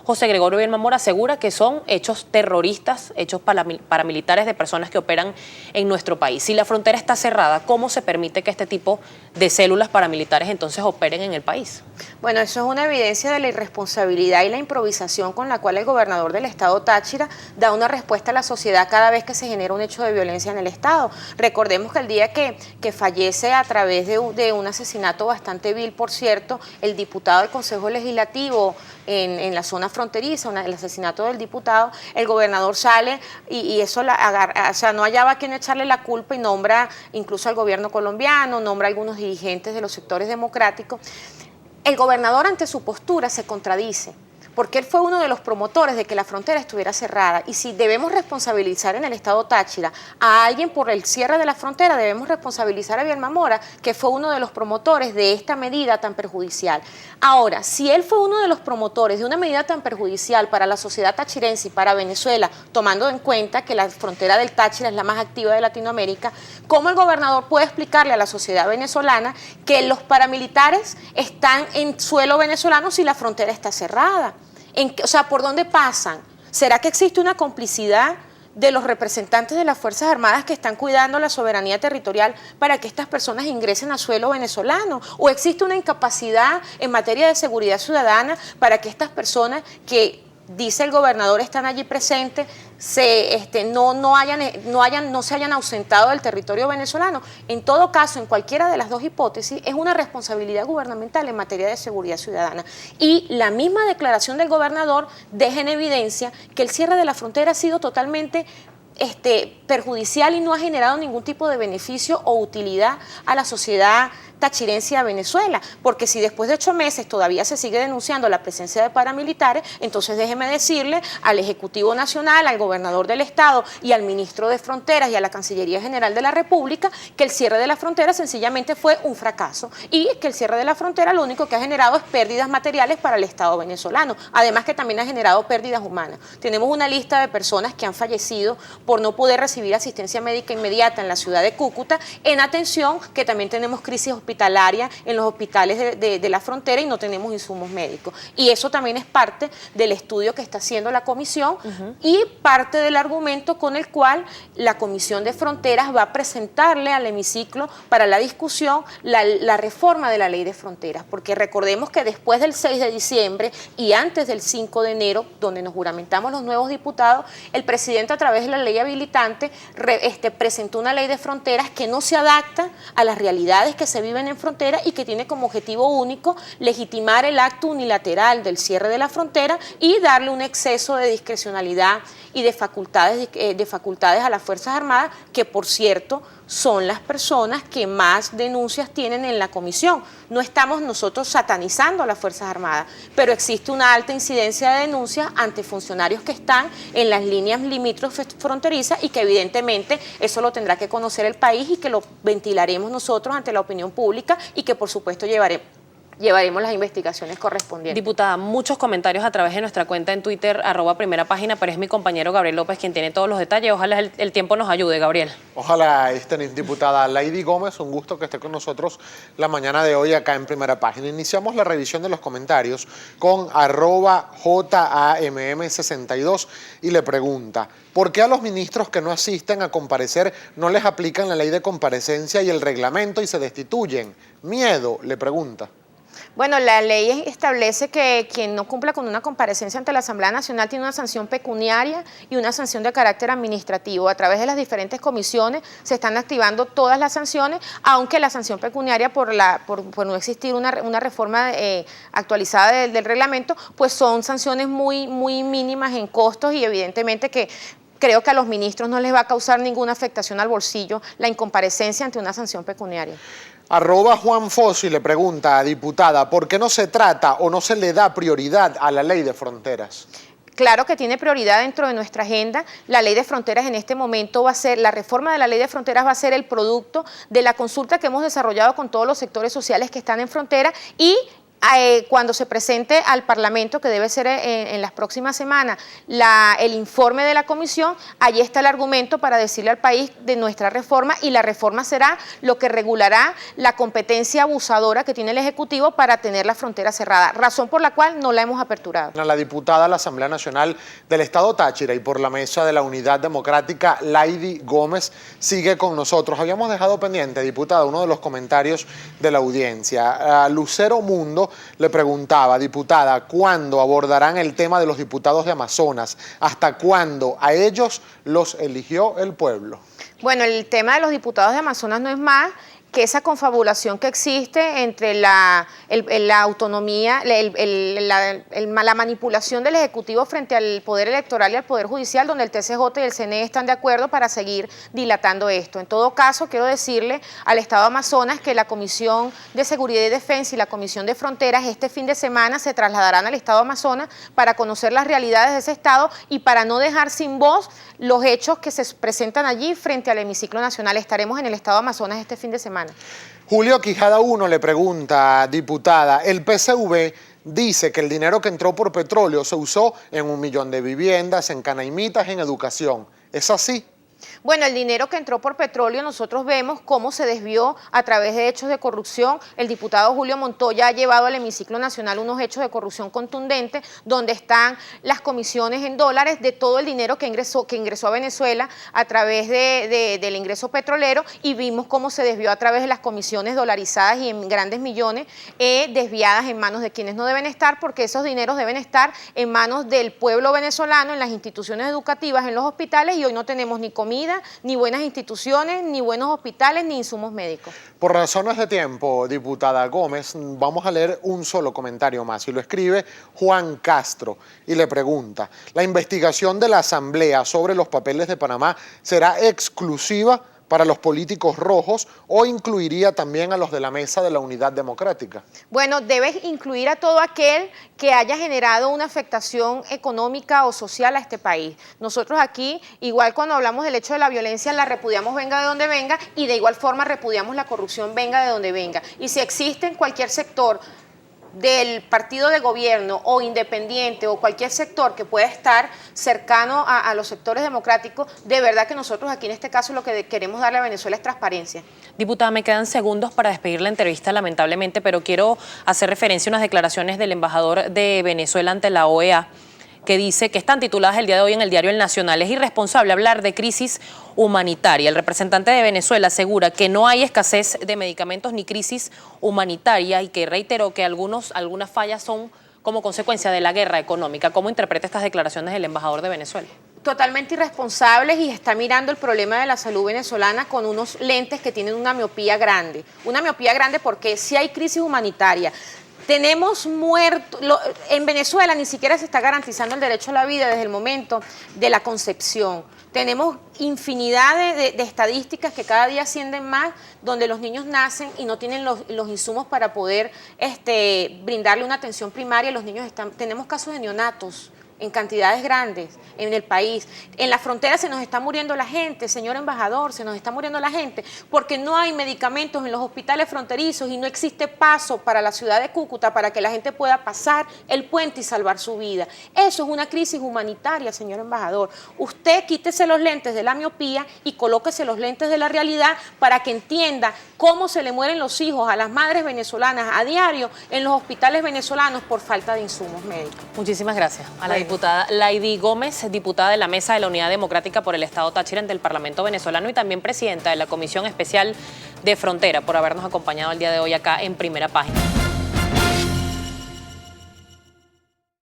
José Gregorio Vilma Mora asegura que son hechos terroristas, hechos paramilitares de personas que operan en nuestro país. Si la frontera está cerrada, ¿cómo se permite que este tipo de células paramilitares entonces operen en el país? Bueno, eso es una evidencia de la irresponsabilidad y la improvisación con la cual el gobernador del estado Táchira da una respuesta a la sociedad cada vez que se genera un hecho de violencia en el estado. Recordemos que el día que fallece a través de un asesinato bastante vil, por cierto, el diputado del Consejo Legislativo en la zona fronteriza, el asesinato del diputado, el gobernador sale y eso o sea, no hallaba a quien echarle la culpa y nombra incluso al gobierno colombiano, nombra a algunos dirigentes de los sectores democráticos. El gobernador ante su postura se contradice, porque él fue uno de los promotores de que la frontera estuviera cerrada, y si debemos responsabilizar en el estado Táchira a alguien por el cierre de la frontera, debemos responsabilizar a Vilma Mora, que fue uno de los promotores de esta medida tan perjudicial. Ahora, si él fue uno de los promotores de una medida tan perjudicial para la sociedad tachirense y para Venezuela, tomando en cuenta que la frontera del Táchira es la más activa de Latinoamérica, ¿cómo el gobernador puede explicarle a la sociedad venezolana que los paramilitares están en suelo venezolano si la frontera está cerrada? O sea, ¿por dónde pasan? ¿Será que existe una complicidad de los representantes de las Fuerzas Armadas que están cuidando la soberanía territorial para que estas personas ingresen a suelo venezolano? ¿O existe una incapacidad en materia de seguridad ciudadana para que estas personas que, dice el gobernador, están allí presentes, no se hayan ausentado del territorio venezolano? En todo caso, en cualquiera de las dos hipótesis, es una responsabilidad gubernamental en materia de seguridad ciudadana. Y la misma declaración del gobernador deja en evidencia que el cierre de la frontera ha sido totalmente perjudicial y no ha generado ningún tipo de beneficio o utilidad a la sociedad tachirense a Venezuela, porque si después de 8 meses todavía se sigue denunciando la presencia de paramilitares, entonces déjeme decirle al Ejecutivo Nacional, al gobernador del estado y al ministro de Fronteras y a la Cancillería General de la República que el cierre de la frontera sencillamente fue un fracaso, y que el cierre de la frontera lo único que ha generado es pérdidas materiales para el estado venezolano, además que también ha generado pérdidas humanas. Tenemos una lista de personas que han fallecido por no poder recibir asistencia médica inmediata en la ciudad de Cúcuta, en atención que también tenemos crisis hospitalaria en los hospitales de la frontera y no tenemos insumos médicos. Y eso también es parte del estudio que está haciendo la comisión y parte del argumento con el cual la Comisión de Fronteras va a presentarle al hemiciclo para la discusión la reforma de la Ley de Fronteras, porque recordemos que después del 6 de diciembre y antes del 5 de enero, donde nos juramentamos los nuevos diputados, el presidente a través de la ley habilitante presentó una ley de fronteras que no se adapta a las realidades que se viven en frontera y que tiene como objetivo único legitimar el acto unilateral del cierre de la frontera y darle un exceso de discrecionalidad y de facultades a las Fuerzas Armadas, que por cierto son las personas que más denuncias tienen en la comisión. No estamos nosotros satanizando a las Fuerzas Armadas, pero existe una alta incidencia de denuncias ante funcionarios que están en las líneas limítrofes fronterizas y que evidentemente eso lo tendrá que conocer el país y que lo ventilaremos nosotros ante la opinión pública y que por supuesto llevaremos las investigaciones correspondientes. Diputada, muchos comentarios a través de nuestra cuenta en Twitter, @primerapágina, pero es mi compañero Gabriel López quien tiene todos los detalles. Ojalá el tiempo nos ayude, Gabriel. Ojalá, diputada Lady Gómez, un gusto que esté con nosotros la mañana de hoy acá en Primera Página. Iniciamos la revisión de los comentarios con @JAMM62 y le pregunta: ¿por qué a los ministros que no asisten a comparecer no les aplican la ley de comparecencia y el reglamento y se destituyen? ¿Miedo?, le pregunta. Bueno, la ley establece que quien no cumpla con una comparecencia ante la Asamblea Nacional tiene una sanción pecuniaria y una sanción de carácter administrativo. A través de las diferentes comisiones se están activando todas las sanciones, aunque la sanción pecuniaria por no existir una reforma actualizada del reglamento, pues son sanciones muy mínimas en costos, y evidentemente que creo que a los ministros no les va a causar ninguna afectación al bolsillo la incomparecencia ante una sanción pecuniaria. @Juan Fossi le pregunta: diputada, ¿por qué no se trata o no se le da prioridad a la ley de fronteras? Claro que tiene prioridad dentro de nuestra agenda. La ley de fronteras en este momento la reforma de la ley de fronteras va a ser el producto de la consulta que hemos desarrollado con todos los sectores sociales que están en frontera y cuando se presente al Parlamento, que debe ser en las próximas semanas, el informe de la comisión, allí está el argumento para decirle al país de nuestra reforma, y la reforma será lo que regulará la competencia abusadora que tiene el Ejecutivo para tener la frontera cerrada, razón por la cual no la hemos aperturado. La diputada de la Asamblea Nacional del Estado Táchira y por la Mesa de la Unidad Democrática, Lady Gómez, sigue con nosotros. Habíamos dejado pendiente, diputada, uno de los comentarios de la audiencia. A Lucero Mundo le preguntaba, diputada, ¿cuándo abordarán el tema de los diputados de Amazonas? ¿Hasta cuándo? A ellos los eligió el pueblo. Bueno, el tema de los diputados de Amazonas no es más que esa confabulación que existe entre la autonomía, la manipulación del Ejecutivo frente al Poder Electoral y al Poder Judicial, donde el TCJ y el CNE están de acuerdo para seguir dilatando esto. En todo caso, quiero decirle al Estado de Amazonas que la Comisión de Seguridad y Defensa y la Comisión de Fronteras este fin de semana se trasladarán al Estado de Amazonas para conocer las realidades de ese Estado y para no dejar sin voz los hechos que se presentan allí frente al hemiciclo nacional. Estaremos en el Estado de Amazonas este fin de semana. Julio Quijada 1 le pregunta, diputada, el PSV dice que el dinero que entró por petróleo se usó en 1 millón de viviendas, en canaimitas, en educación. ¿Es así? Bueno, el dinero que entró por petróleo, nosotros vemos cómo se desvió a través de hechos de corrupción. El diputado Julio Montoya ha llevado al hemiciclo nacional unos hechos de corrupción contundentes, donde están las comisiones en dólares de todo el dinero que ingresó a Venezuela a través del ingreso petrolero, y vimos cómo se desvió a través de las comisiones dolarizadas y en grandes millones desviadas en manos de quienes no deben estar, porque esos dineros deben estar en manos del pueblo venezolano, en las instituciones educativas, en los hospitales, y hoy no tenemos ni comida, ni buenas instituciones, ni buenos hospitales, ni insumos médicos. Por razones de tiempo, diputada Gómez, vamos a leer un solo comentario más, y lo escribe Juan Castro, y le pregunta, ¿la investigación de la Asamblea sobre los papeles de Panamá será exclusiva para los políticos rojos o incluiría también a los de la Mesa de la Unidad Democrática? Bueno, debe incluir a todo aquel que haya generado una afectación económica o social a este país. Nosotros aquí, igual cuando hablamos del hecho de la violencia, la repudiamos venga de donde venga, y de igual forma repudiamos la corrupción venga de donde venga. Y si existe en cualquier sector del partido de gobierno o independiente o cualquier sector que pueda estar cercano a los sectores democráticos, de verdad que nosotros aquí en este caso lo que queremos darle a Venezuela es transparencia. Diputada, me quedan segundos para despedir la entrevista, lamentablemente, pero quiero hacer referencia a unas declaraciones del embajador de Venezuela ante la OEA, que dice que están tituladas el día de hoy en el diario El Nacional. Es irresponsable hablar de crisis humanitaria. El representante de Venezuela asegura que no hay escasez de medicamentos ni crisis humanitaria, y que reiteró que algunas fallas son como consecuencia de la guerra económica. ¿Cómo interpreta estas declaraciones del embajador de Venezuela? Totalmente irresponsables, y está mirando el problema de la salud venezolana con unos lentes que tienen una miopía grande. Una miopía grande porque si hay crisis humanitaria. Tenemos muertos, en Venezuela ni siquiera se está garantizando el derecho a la vida desde el momento de la concepción. Tenemos infinidad de estadísticas que cada día ascienden más, donde los niños nacen y no tienen los insumos para poder brindarle una atención primaria. Los niños tenemos casos de neonatos en cantidades grandes en el país. En la frontera se nos está muriendo la gente, señor embajador, se nos está muriendo la gente porque no hay medicamentos en los hospitales fronterizos y no existe paso para la ciudad de Cúcuta para que la gente pueda pasar el puente y salvar su vida. Eso es una crisis humanitaria, señor embajador. Usted quítese los lentes de la miopía y colóquese los lentes de la realidad para que entienda cómo se le mueren los hijos a las madres venezolanas a diario en los hospitales venezolanos por falta de insumos médicos. Muchísimas gracias a la diputada Lady Gómez, diputada de la Mesa de la Unidad Democrática por el Estado Táchira ante el Parlamento venezolano y también presidenta de la Comisión Especial de Frontera, por habernos acompañado el día de hoy acá en Primera Página.